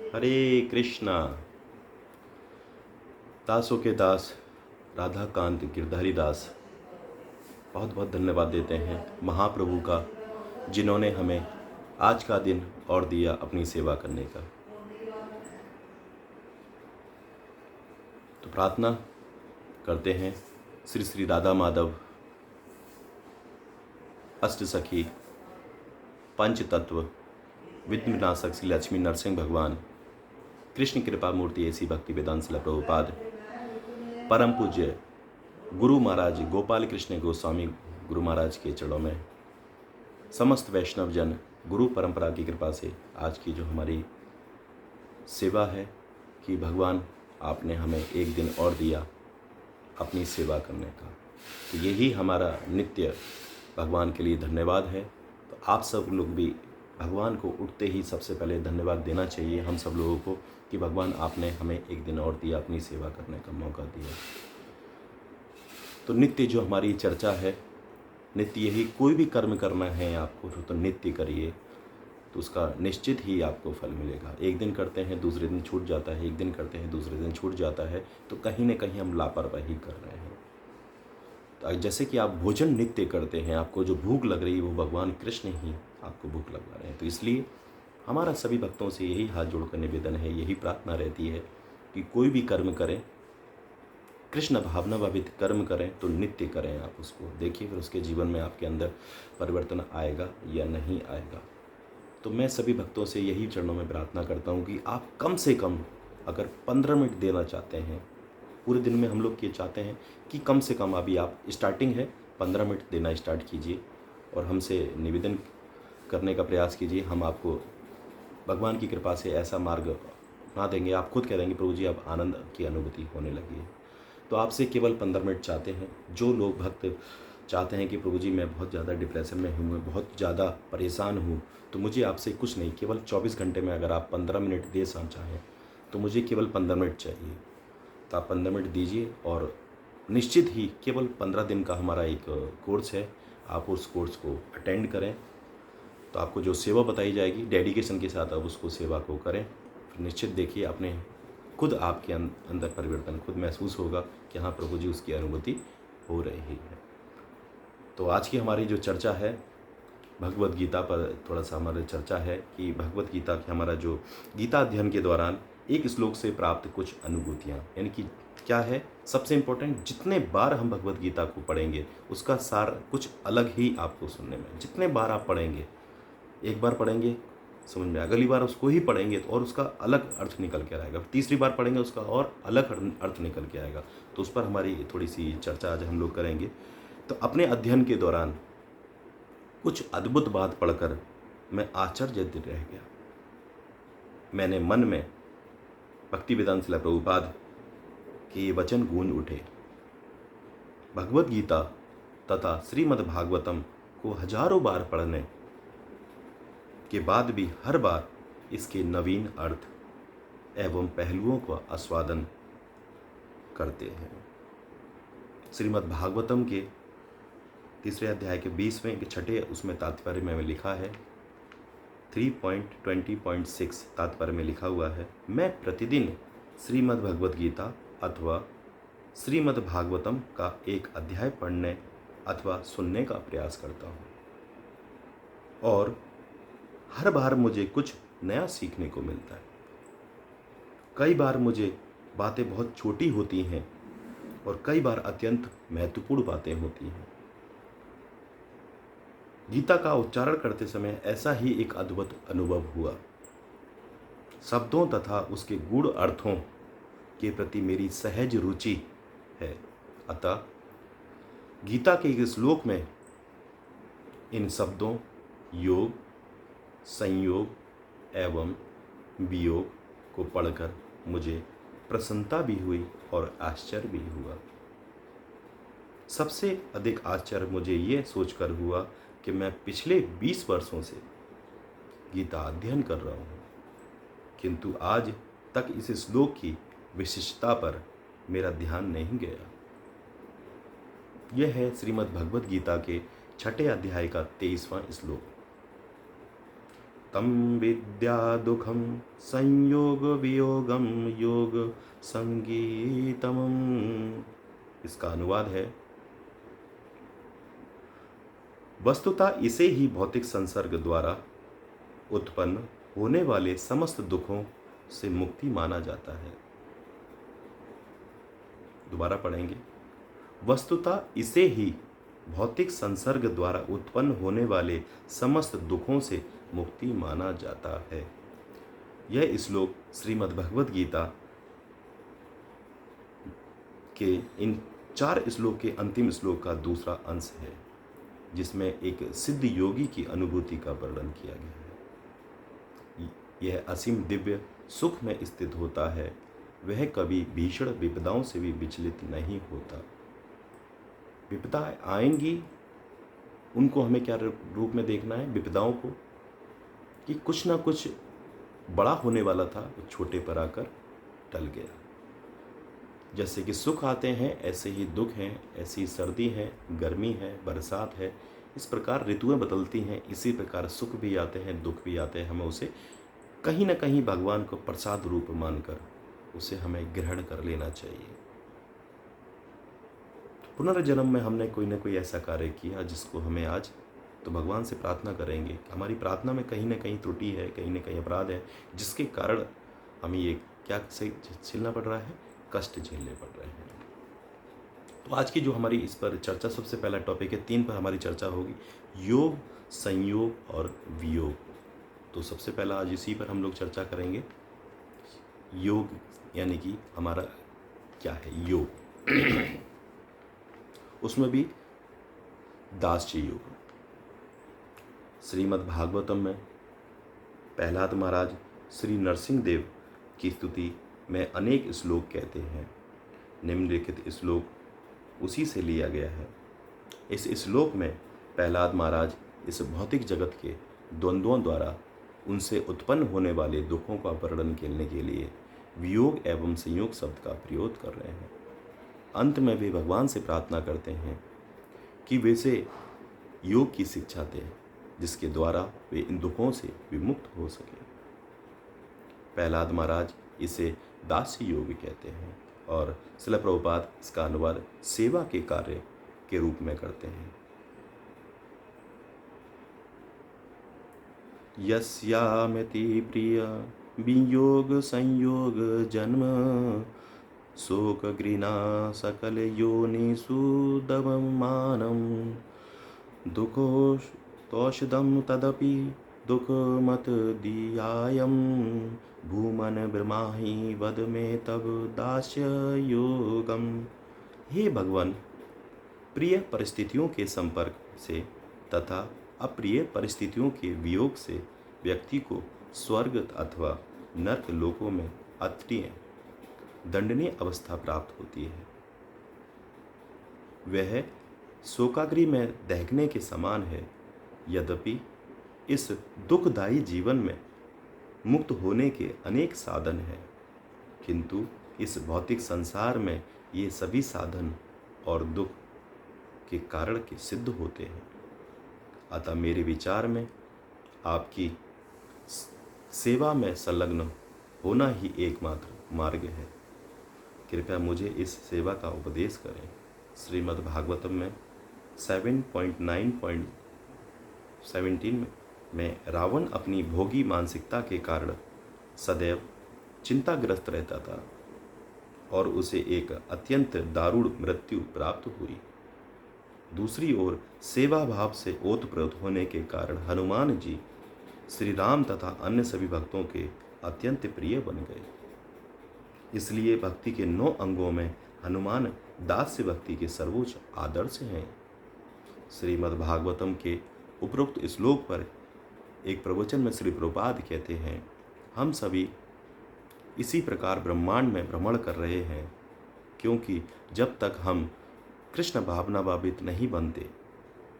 हरे कृष्णा। दासों के दास राधा कांत गिरधारी दास बहुत बहुत धन्यवाद देते हैं महाप्रभु का, जिन्होंने हमें आज का दिन और दिया अपनी सेवा करने का। तो प्रार्थना करते हैं श्री श्री राधा माधव, अष्ट सखी, पंच तत्व, विघ्न विनाशक श्री लक्ष्मी नरसिंह भगवान, कृष्ण कृपा मूर्ति ऐसी भक्ति वेदांत शिला प्रभुपाद, परम पूज्य गुरु महाराज गोपाल कृष्ण गोस्वामी गुरु महाराज के चरणों में समस्त वैष्णव जन गुरु परंपरा की कृपा से आज की जो हमारी सेवा है कि भगवान आपने हमें एक दिन और दिया अपनी सेवा करने का, तो यही हमारा नित्य भगवान के लिए धन्यवाद है। तो आप सब लोग भी भगवान को उठते ही सबसे पहले धन्यवाद देना चाहिए हम सब लोगों को कि भगवान आपने हमें एक दिन और दिया, अपनी सेवा करने का मौका दिया। तो नित्य जो हमारी चर्चा है, नित्य यही कोई भी कर्म करना है आपको तो नित्य करिए, तो उसका निश्चित ही आपको फल मिलेगा। एक दिन करते हैं दूसरे दिन छूट जाता है, एक दिन करते हैं दूसरे दिन छूट जाता है, तो कहीं ना कहीं हम लापरवाही कर रहे हैं। तो जैसे कि आप भोजन नित्य करते हैं, आपको जो भूख लग रही है वो भगवान कृष्ण ही आपको भूख लगवा रहे हैं। तो इसलिए हमारा सभी भक्तों से यही हाथ जोड़कर निवेदन है, यही प्रार्थना रहती है कि कोई भी कर्म करें, कृष्ण भावना भावित कर्म करें तो नित्य करें। आप उसको देखिए, फिर उसके जीवन में आपके अंदर परिवर्तन आएगा या नहीं आएगा। तो मैं सभी भक्तों से यही चरणों में प्रार्थना करता हूँ कि आप कम से कम अगर 15 मिनट देना चाहते हैं, पूरे दिन में हम लोग ये चाहते हैं कि कम से कम अभी आप स्टार्टिंग है 15 मिनट देना स्टार्ट कीजिए और हमसे निवेदन करने का प्रयास कीजिए। हम आपको भगवान की कृपा से ऐसा मार्ग अपना देंगे, आप खुद कह देंगे प्रभु जी अब आनंद की अनुभूति होने लगी है। तो आपसे केवल 15 मिनट चाहते हैं। जो लोग भक्त चाहते हैं कि प्रभु जी मैं बहुत ज़्यादा डिप्रेशन में हूँ, मैं बहुत ज़्यादा परेशान हूँ, तो मुझे आपसे कुछ नहीं, केवल 24 घंटे में अगर आप 15 मिनट दे चाहें तो मुझे केवल 15 मिनट चाहिए। तो आप 15 मिनट दीजिए और निश्चित ही केवल 15 दिन का हमारा एक कोर्स है, आप उस कोर्स को अटेंड करें तो आपको जो सेवा बताई जाएगी डेडिकेशन के साथ आप उसको सेवा को करें। फिर निश्चित देखिए अपने खुद आपके अंदर परिवर्तन खुद महसूस होगा कि हाँ प्रभु जी उसकी अनुभूति हो रही है। तो आज की हमारी जो चर्चा है भगवत गीता पर थोड़ा सा हमारी चर्चा है कि भगवत गीता के हमारा जो गीता अध्ययन के दौरान एक श्लोक से प्राप्त कुछ अनुभूतियाँ, यानी कि क्या है सबसे इम्पोर्टेंट, जितने बार हम भगवत गीता को पढ़ेंगे उसका सार कुछ अलग ही आपको सुनने में। जितने बार आप पढ़ेंगे, एक बार पढ़ेंगे समझ में, अगली बार उसको ही पढ़ेंगे तो और उसका अलग अर्थ निकल के आएगा, तीसरी बार पढ़ेंगे उसका और अलग अर्थ निकल के आएगा। तो उस पर हमारी थोड़ी सी चर्चा आज हम लोग करेंगे। तो अपने अध्ययन के दौरान कुछ अद्भुत बात पढ़कर मैं आश्चर्यचकित रह गया। मैंने मन में भक्ति वेदांत शिला प्रभुपाद के ये वचन गूंज उठे। भगवत गीता तथा श्रीमद् भागवतम को हजारों बार पढ़ने के बाद भी हर बार इसके नवीन अर्थ एवं पहलुओं का आस्वादन करते हैं। श्रीमद् भागवतम के तीसरे अध्याय के 20वें के छठे उसमें तात्पर्य में लिखा है 3.20.6 तात्पर्य में लिखा हुआ है, मैं प्रतिदिन श्रीमद् भगवत गीता अथवा श्रीमद् भागवतम का एक अध्याय पढ़ने अथवा सुनने का प्रयास करता हूँ और हर बार मुझे कुछ नया सीखने को मिलता है। कई बार मुझे बातें बहुत छोटी होती हैं और कई बार अत्यंत महत्वपूर्ण बातें होती हैं। गीता का उच्चारण करते समय ऐसा ही एक अद्भुत अनुभव हुआ। शब्दों तथा उसके गूढ़ अर्थों के प्रति मेरी सहज रुचि है, अतः गीता के एक श्लोक में इन शब्दों योग, संयोग एवं वियोग को पढ़कर मुझे प्रसन्नता भी हुई और आश्चर्य भी हुआ। सबसे अधिक आश्चर्य मुझे ये सोचकर हुआ कि मैं पिछले 20 वर्षों से गीता अध्ययन कर रहा हूँ, किंतु आज तक इस श्लोक की विशिष्टता पर मेरा ध्यान नहीं गया। यह है श्रीमद् भगवत गीता के छठे अध्याय का 23वां श्लोक। तं विद्या दुःखं संयोग वियोगम योग संगीतम। इसका अनुवाद है, वस्तुतः इसे ही भौतिक संसर्ग द्वारा उत्पन्न होने वाले समस्त दुखों से मुक्ति माना जाता है। दोबारा पढ़ेंगे। वस्तुतः इसे ही भौतिक संसर्ग द्वारा उत्पन्न होने वाले समस्त दुखों से मुक्ति माना जाता है। यह श्लोक श्रीमद् भगवद गीता के इन 4 श्लोक के अंतिम श्लोक का दूसरा अंश है, जिसमें एक सिद्ध योगी की अनुभूति का वर्णन किया गया है। यह असीम दिव्य सुख में स्थित होता है। वह कभी भीषण विपदाओं से भी विचलित नहीं होता। विपदाएं आएंगी, उनको हमें क्या रूप में देखना है? विपदाओं को कि कुछ ना कुछ बड़ा होने वाला था, वो छोटे पर आकर टल गया। जैसे कि सुख आते हैं, ऐसे ही दुख हैं, ऐसी सर्दी है, गर्मी है, बरसात है। इस प्रकार ऋतुएं बदलती हैं। इसी प्रकार सुख भी आते हैं, दुख भी आते हैं। हमें उसे कहीं ना कहीं भगवान को प्रसाद रूप मानकर उसे हमें ग्रहण कर लेना चाहिए। पुनर्जन्म में हमने कोई ना कोई ऐसा कार्य किया जिसको हमें आज, तो भगवान से प्रार्थना करेंगे कि हमारी प्रार्थना में कहीं ना कहीं त्रुटि है, कहीं ना कहीं अपराध है, जिसके कारण हमें ये क्या से झेलना पड़ रहा है, कष्ट झेलने पड़ रहे हैं। तो आज की जो हमारी इस पर चर्चा, सबसे पहला टॉपिक है, 3 पर हमारी चर्चा होगी, योग, संयोग और वियोग। तो सबसे पहला आज इसी पर हम लोग चर्चा करेंगे। योग यानी कि हमारा क्या है योग। उसमें भी दास्य योग। श्रीमद् भागवतम में प्रहलाद महाराज श्री नरसिंह देव की स्तुति में अनेक श्लोक कहते हैं। निम्नलिखित श्लोक उसी से लिया गया है। इस श्लोक में प्रहलाद महाराज इस भौतिक जगत के द्वंद्वों द्वारा उनसे उत्पन्न होने वाले दुखों का वर्णन करने के लिए वियोग एवं संयोग शब्द का प्रयोग कर रहे हैं। अंत में वे भगवान से प्रार्थना करते हैं कि वे से योग की शिक्षा दें, जिसके द्वारा वे इन दुखों से विमुक्त हो सके। प्रहलाद महाराज इसे दास्य योग कहते हैं और श्रील प्रभुपाद इसका अनुवाद सेवा के कार्य के रूप में करते हैं। यस्यामिति प्रिय वियोग संयोग जन्म शोक घृणा सकल योनिषु दममानं दुःखोषधं तदपि दुःखमत दियायं भूमन ब्रह्माहि वद में तब दास्य योगम। हे भगवान, प्रिय परिस्थितियों के संपर्क से तथा अप्रिय परिस्थितियों के वियोग से व्यक्ति को स्वर्ग अथवा नरक लोकों में अतृय दंडनीय अवस्था प्राप्त होती है। वह शोकाग्नि में दहकने के समान है। यद्यपि इस दुखदायी जीवन में मुक्त होने के अनेक साधन हैं, किंतु इस भौतिक संसार में ये सभी साधन और दुख के कारण के सिद्ध होते हैं। अतः मेरे विचार में आपकी सेवा में संलग्न होना ही एकमात्र मार्ग है। कृपया मुझे इस सेवा का उपदेश करें। श्रीमद् भागवतम में 7.9.17 में रावण अपनी भोगी मानसिकता के कारण सदैव चिंताग्रस्त रहता था और उसे एक अत्यंत दारुण मृत्यु प्राप्त हुई। दूसरी ओर सेवा भाव से ओतप्रोत होने के कारण हनुमान जी श्री राम तथा अन्य सभी भक्तों के अत्यंत प्रिय बन गए। इसलिए भक्ति के 9 अंगों में हनुमान दास्य भक्ति के सर्वोच्च आदर्श हैं। श्रीमद् भागवतम के उपरोक्त श्लोक पर एक प्रवचन में श्री प्रभुपाद कहते हैं, हम सभी इसी प्रकार ब्रह्मांड में भ्रमण कर रहे हैं, क्योंकि जब तक हम कृष्ण भावना भावित नहीं बनते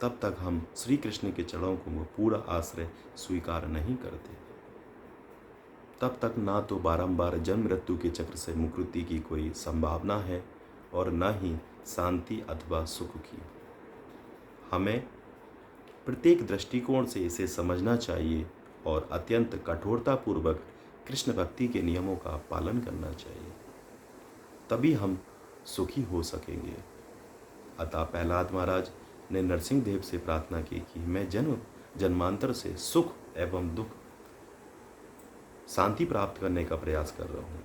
तब तक हम श्री कृष्ण के चरणों को पूरा आश्रय स्वीकार नहीं करते। तब तक ना तो बारंबार जन्म मृत्यु के चक्र से मुक्ति की कोई संभावना है और न ही शांति अथवा सुख की। हमें प्रत्येक दृष्टिकोण से इसे समझना चाहिए और अत्यंत कठोरतापूर्वक कृष्ण भक्ति के नियमों का पालन करना चाहिए, तभी हम सुखी हो सकेंगे। अतः प्रहलाद महाराज ने नरसिंह देव से प्रार्थना की कि मैं जन्म जन्मांतर से सुख एवं दुख शांति प्राप्त करने का प्रयास कर रहा हूँ।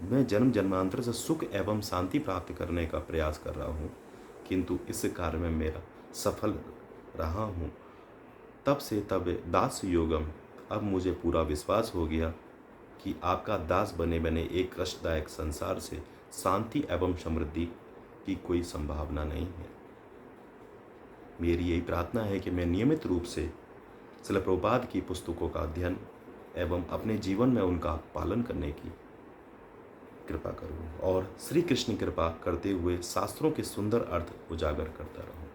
मैं जन्म जन्मांतर से सुख एवं शांति प्राप्त करने का प्रयास कर रहा हूँ, किंतु इस कार्य में मेरा सफल रहा हूँ। तब से तब दास योगम, अब मुझे पूरा विश्वास हो गया कि आपका दास बने बने एक कष्टदायक संसार से शांति एवं समृद्धि की कोई संभावना नहीं है। मेरी यही प्रार्थना है कि मैं नियमित रूप से श्रील प्रभुपाद की पुस्तकों का अध्ययन एवं अपने जीवन में उनका पालन करने की कृपा करूं और श्री कृष्ण की कृपा करते हुए शास्त्रों के सुंदर अर्थ उजागर करता रहूं।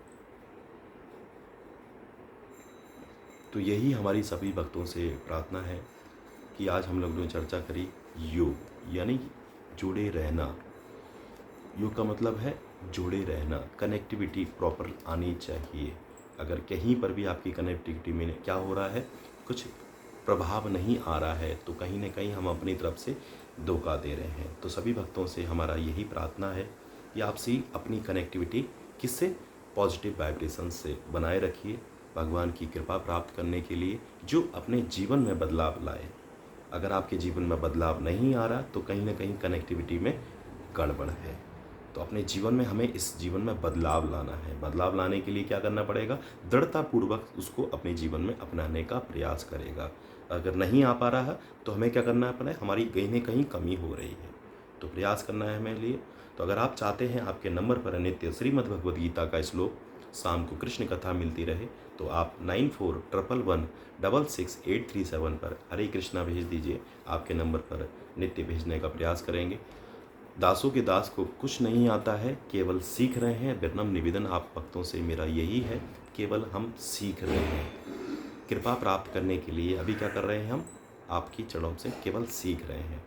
तो यही हमारी सभी भक्तों से प्रार्थना है कि आज हम लोगों ने चर्चा करी योग, यानी जुड़े रहना। योग का मतलब है जुड़े रहना, कनेक्टिविटी प्रॉपर आनी चाहिए। अगर कहीं पर भी आपकी कनेक्टिविटी में क्या हो रहा है, कुछ प्रभाव नहीं आ रहा है, तो कहीं ना कहीं हम अपनी तरफ से धोखा दे रहे हैं। तो सभी भक्तों से हमारा यही प्रार्थना है कि आपसे अपनी कनेक्टिविटी किससे, पॉजिटिव वाइब्रेशन से बनाए रखिए, भगवान की कृपा प्राप्त करने के लिए जो अपने जीवन में बदलाव लाए। अगर आपके जीवन में बदलाव नहीं आ रहा तो कहीं ना कहीं कनेक्टिविटी में गड़बड़ है। तो अपने जीवन में हमें इस जीवन में बदलाव लाना है। बदलाव लाने के लिए क्या करना पड़ेगा, दृढ़तापूर्वक उसको अपने जीवन में अपनाने का प्रयास करेगा। अगर नहीं आ पा रहा है तो हमें क्या करना है, हमारी कहीं ना कहीं कमी हो रही है, तो प्रयास करना है हमें लिए। तो अगर आप चाहते हैं आपके नंबर पर नित्य श्रीमद् भगवद गीता का श्लोक, शाम को कृष्ण कथा मिलती रहे, तो आप 9411166837 पर हरे कृष्णा भेज दीजिए। आपके नंबर पर नित्य भेजने का प्रयास करेंगे। दासों के दास को कुछ नहीं आता है, केवल सीख रहे हैं। विनम्र निवेदन आप भक्तों से मेरा यही है, केवल हम सीख रहे हैं। कृपा प्राप्त करने के लिए अभी क्या कर रहे हैं, हम आपकी चरणों से केवल सीख रहे हैं।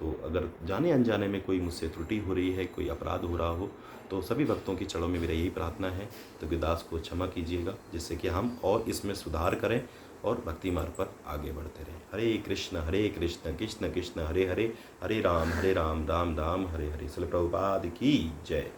तो अगर जाने अनजाने में कोई मुझसे त्रुटि हो रही है, कोई अपराध हो रहा हो, तो सभी भक्तों की चरणों में मेरा यही प्रार्थना है, तो विदास को क्षमा कीजिएगा, जिससे कि हम और इसमें सुधार करें और भक्ति मार्ग पर आगे बढ़ते रहें। हरे कृष्ण कृष्ण कृष्ण हरे हरे, हरे राम राम राम हरे हरे। श्रील प्रभुपाद की जय।